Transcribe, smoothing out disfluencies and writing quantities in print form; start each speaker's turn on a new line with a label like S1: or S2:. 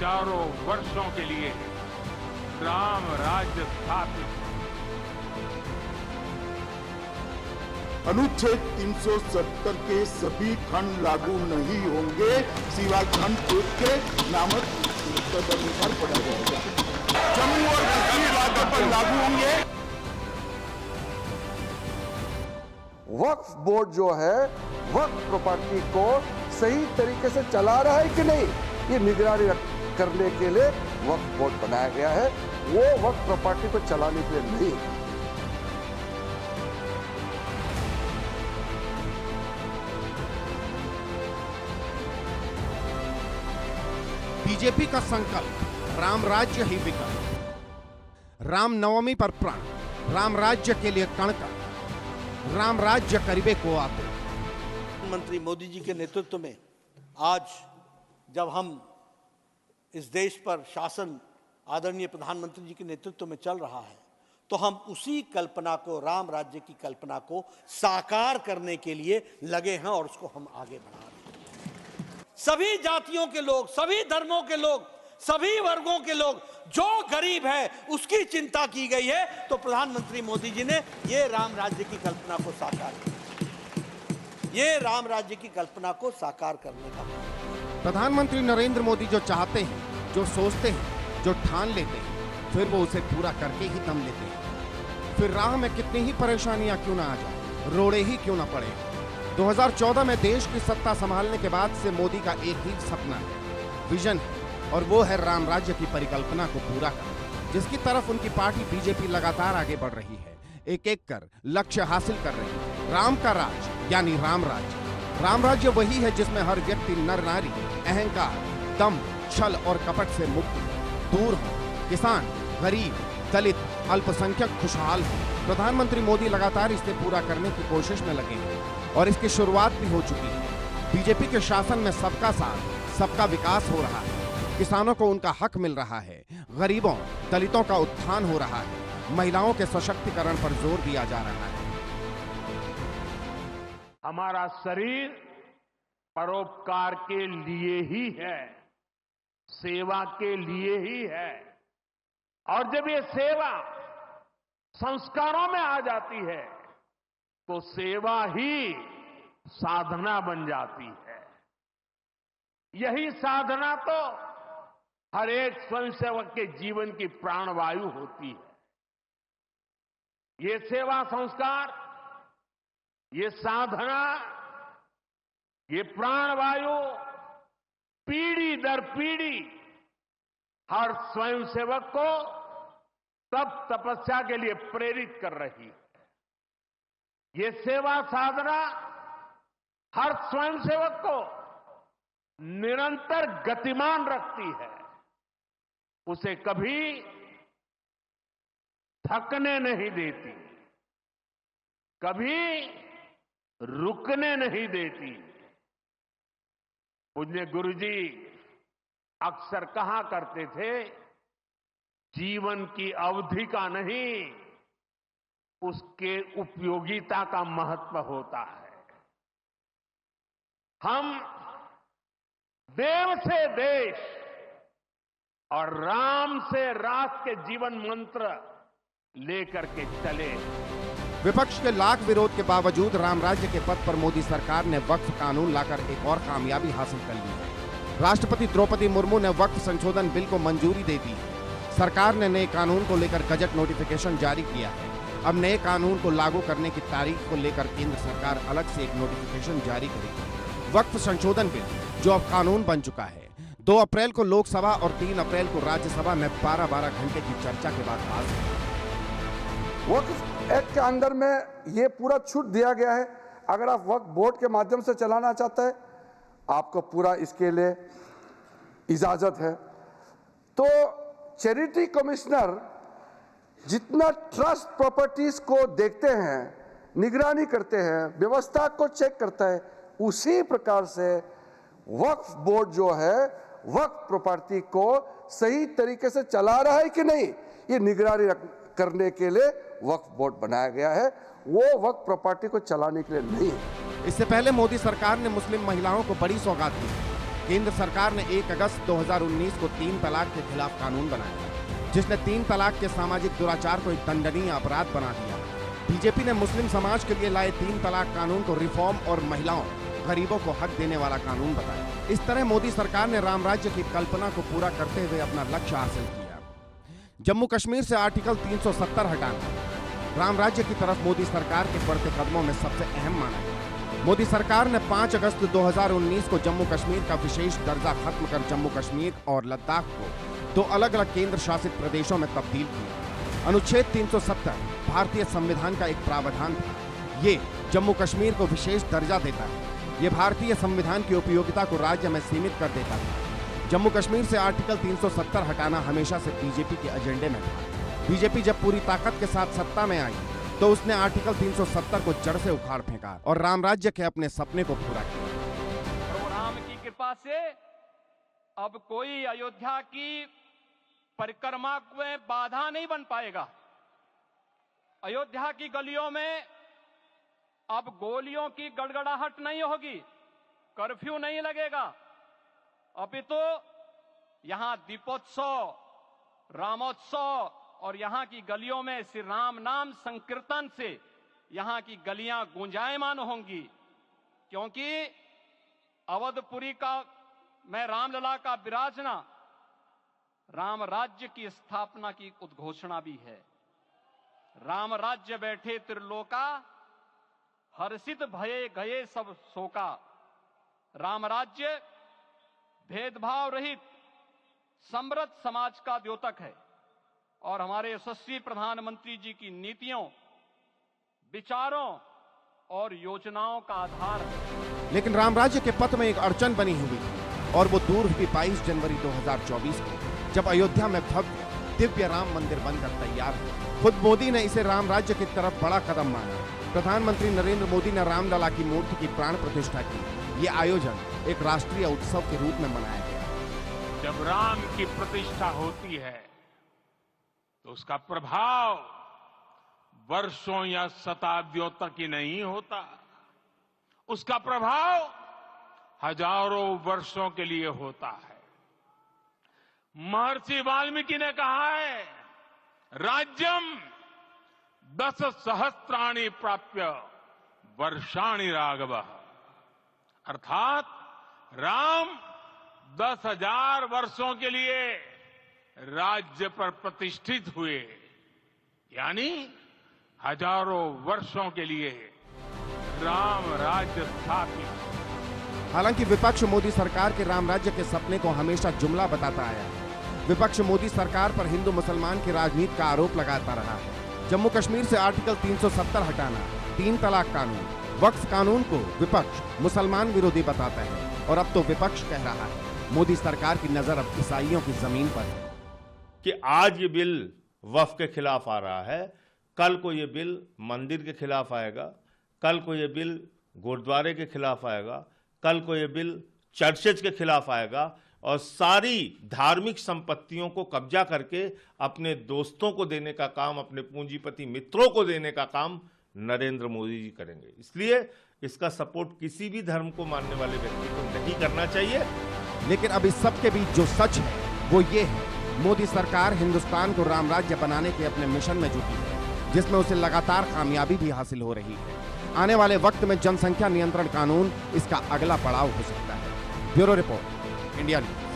S1: हजारों वर्षों के लिए राम राज्य स्थापित।
S2: अनुच्छेद 370 के सभी खंड लागू नहीं होंगे सिवाय खंड 1 के नामक तदनुसार पढ़ा जाएगा। जम्मू और कश्मीर राज्य पर लागू होंगे।
S3: वक्फ बोर्ड जो है वक्फ प्रॉपर्टी को सही तरीके से चला रहा है कि नहीं, ये निगरानी करने के लिए वक्फ बोर्ड बनाया गया है, वो वक्फ प्रॉपर्टी को चलाने के लिए नहीं।
S4: बीजेपी का संकल्प राम राज्य ही विकल्प, राम नवमी पर प्राण, राम राज्य के लिए कणका, राम राज्य करीबे को आते।
S5: प्रधानमंत्री मोदी जी के नेतृत्व में आज जब हम इस देश पर शासन आदरणीय प्रधानमंत्री जी के नेतृत्व में चल रहा है, तो हम उसी कल्पना को, राम राज्य की कल्पना को साकार करने के लिए लगे हैं और उसको हम आगे बढ़ा रहे हैं। सभी जातियों के लोग, सभी धर्मों के लोग, सभी वर्गों के लोग, जो गरीब है उसकी चिंता की गई है, तो प्रधानमंत्री मोदी जी ने ये राम राज्य की कल्पना को साकार किया। ये राम राज्य की कल्पना को साकार करने का
S4: प्रधानमंत्री नरेंद्र मोदी जो चाहते हैं, जो सोचते हैं, जो ठान लेते हैं, फिर वो उसे पूरा करके ही दम लेते हैं। फिर राह में कितनी ही परेशानियां क्यों ना आ जाए, रोड़े ही क्यों ना पड़े। 2014 में देश की सत्ता संभालने के बाद से मोदी का एक ही सपना है, विजन है, और वो है राम राज्य की परिकल्पना को पूरा करना, जिसकी तरफ उनकी पार्टी बीजेपी लगातार आगे बढ़ रही है, एक एक कर लक्ष्य हासिल कर रही है। राम का राज यानी राम राज्य। राम राज्य वही है जिसमें हर व्यक्ति नर नारी अहंकार, दम, छल और कपट से मुक्त दूर हो, किसान, गरीब, दलित, अल्पसंख्यक खुशहाल हो। प्रधानमंत्री मोदी लगातार इसे पूरा करने की कोशिश में लगे हैं और इसकी शुरुआत भी हो चुकी है। बीजेपी के शासन में सबका साथ, सबका विकास हो रहा है, किसानों को उनका हक मिल रहा है, गरीबों, दलितों का उत्थान हो रहा है, महिलाओं के सशक्तिकरण पर जोर दिया जा रहा है।
S1: हमारा शरीर परोपकार के लिए ही है, सेवा के लिए ही है, और जब ये सेवा संस्कारों में आ जाती है तो सेवा ही साधना बन जाती है। यही साधना तो हर एक स्वयंसेवक के जीवन की प्राणवायु होती है। ये सेवा संस्कार, ये साधना, ये प्राणवायु पीढ़ी दर पीढ़ी हर स्वयंसेवक को तप तपस्या के लिए प्रेरित कर रही है। ये सेवा साधना हर स्वयंसेवक को निरंतर गतिमान रखती है, उसे कभी थकने नहीं देती, कभी रुकने नहीं देती। पूज्य गुरुजी अक्सर कहा करते थे, जीवन की अवधि का नहीं, उसके उपयोगिता का महत्व होता है। हम देव से देश और राम से राष्ट्र के जीवन मंत्र लेकर के चले।
S4: विपक्ष के लाख विरोध के बावजूद राम राज्य के पथ पर मोदी सरकार ने वक्फ कानून लाकर एक और कामयाबी हासिल कर ली है। राष्ट्रपति द्रौपदी मुर्मू ने वक्फ संशोधन बिल को मंजूरी दे दी है। सरकार ने नए कानून को लेकर गजट नोटिफिकेशन जारी किया है। अब नए कानून को लागू करने की तारीख को लेकर केंद्र सरकार अलग से एक नोटिफिकेशन जारी करेगी। वक्फ संशोधन बिल जो अब कानून बन चुका है, 2 अप्रैल को लोकसभा और 3 अप्रैल को राज्यसभा में 12-12 घंटे की चर्चा के बाद पास हुआ।
S3: वक्फ एक्ट के अंदर में ये पूरा छूट दिया गया है, अगर आप वक्फ बोर्ड के माध्यम से चलाना चाहते हैं आपको पूरा इसके लिए इजाजत है। तो चैरिटी कमिश्नर जितना ट्रस्ट प्रॉपर्टीज को देखते हैं, निगरानी करते हैं, व्यवस्था को चेक करता है, उसी प्रकार से वक्फ बोर्ड जो है वक्फ प्रॉपर्टी को सही तरीके से चला रहा है कि नहीं, ये निगरानी करने के लिए वक्फ बोर्ड बनाया गया है, वो वक्फ प्रॉपर्टी को चलाने के लिए नहीं।
S4: इससे पहले मोदी सरकार ने मुस्लिम महिलाओं को बड़ी सौगात दी। केंद्र सरकार ने 1 अगस्त 2019 को 3 तलाक के खिलाफ कानून बनाया, जिसने 3 तलाक के सामाजिक दुराचार को एक दंडनीय अपराध बना दिया। बीजेपी ने मुस्लिम समाज के लिए लाए 3 तलाक कानून को रिफॉर्म और महिलाओं, गरीबों को हक देने वाला कानून बताया। इस तरह मोदी सरकार ने राम राज्य की कल्पना को पूरा करते हुए अपना लक्ष्य हासिल किया। जम्मू कश्मीर से आर्टिकल 370 हटाना राम राज्य की तरफ मोदी सरकार के बढ़ते कदमों में सबसे अहम माना गया। मोदी सरकार ने 5 अगस्त 2019 को जम्मू कश्मीर का विशेष दर्जा खत्म कर जम्मू कश्मीर और लद्दाख को 2 अलग-अलग केंद्र शासित प्रदेशों में तब्दील किया। अनुच्छेद 370 भारतीय संविधान का एक प्रावधान था। ये जम्मू कश्मीर को विशेष दर्जा देता है। ये भारतीय संविधान की उपयोगिता को राज्य में सीमित कर देता था। जम्मू कश्मीर से आर्टिकल 370 हटाना हमेशा से बीजेपी के एजेंडे में था। बीजेपी जब पूरी ताकत के साथ सत्ता में आई तो उसने आर्टिकल 370 को जड़ से उखाड़ फेंका और राम राज्य के अपने सपने को पूरा किया।
S6: प्रभु राम की कृपा से अब कोई अयोध्या की परिक्रमा में बाधा नहीं बन पाएगा। अयोध्या की गलियों में अब गोलियों की गड़गड़ाहट नहीं होगी, कर्फ्यू नहीं लगेगा। अभी तो यहां दीपोत्सव, रामोत्सव और यहां की गलियों में श्री राम नाम संकीर्तन से यहां की गलियां गुंजायमान होंगी, क्योंकि अवधपुरी का मैं रामलला का विराजना राम राज्य की स्थापना की उद्घोषणा भी है। राम राज्य बैठे त्रिलोका, हर्षित भये गए सब शोका। राम राज्य भेदभाव रहित समृद्ध समाज का द्योतक है और हमारे यशस्वी प्रधानमंत्री जी की नीतियों, विचारों और योजनाओं का आधार है।
S4: लेकिन राम राज्य के पथ में एक अड़चन बनी हुई थी और वो दूर हुई 22 जनवरी 2024 को, जब अयोध्या में भव्य दिव्य राम मंदिर बनकर तैयार हुआ। खुद मोदी ने इसे राम राज्य की तरफ बड़ा कदम माना। प्रधानमंत्री नरेंद्र मोदी ने रामलला की मूर्ति की प्राण प्रतिष्ठा की। ये आयोजन एक राष्ट्रीय उत्सव के रूप में मनाया गया।
S1: जब राम की प्रतिष्ठा होती है तो उसका प्रभाव वर्षों या शताब्दियों तक ही नहीं होता, उसका प्रभाव हजारों वर्षों के लिए होता है। महर्षि वाल्मीकि ने कहा है, राज्यम 10 सहस्त्राणि प्राप्य वर्षाणि राघव, अर्थात राम 10,000 वर्षों के लिए राज्य पर प्रतिष्ठित हुए, यानी हजारों वर्षों के लिए राम राज्य स्थापित।
S4: हालांकि विपक्ष मोदी सरकार के राम राज्य के सपने को हमेशा जुमला बताता आया है। विपक्ष मोदी सरकार पर हिंदू मुसलमान की राजनीति का आरोप लगाता रहा है। जम्मू कश्मीर से आर्टिकल 370 हटाना, 3 तलाक कानून, वक्फ कानून को विपक्ष मुसलमान विरोधी बताता है और अब तो विपक्ष कह रहा है मोदी सरकार की नजर अब ईसाइयों की जमीन पर है।
S7: कि आज ये बिल वक्फ के खिलाफ आ रहा है, कल को ये बिल मंदिर के खिलाफ आएगा, कल को ये बिल गुरुद्वारे के खिलाफ आएगा, कल को ये बिल चर्चेज के खिलाफ आएगा और सारी धार्मिक संपत्तियों को कब्जा करके अपने दोस्तों को देने का काम, अपने पूंजीपति मित्रों को देने का काम नरेंद्र मोदी जी करेंगे। इसलिए इसका सपोर्ट किसी भी धर्म को मानने वाले व्यक्ति को नहीं करना चाहिए।
S4: लेकिन अब इस सब के बीच जो सच है वो ये है, मोदी सरकार हिंदुस्तान को राम राज्य बनाने के अपने मिशन में जुटी है, जिसमें उसे लगातार कामयाबी भी हासिल हो रही है। आने वाले वक्त में जनसंख्या नियंत्रण कानून इसका अगला पड़ाव हो सकता है। Bureau report, India news.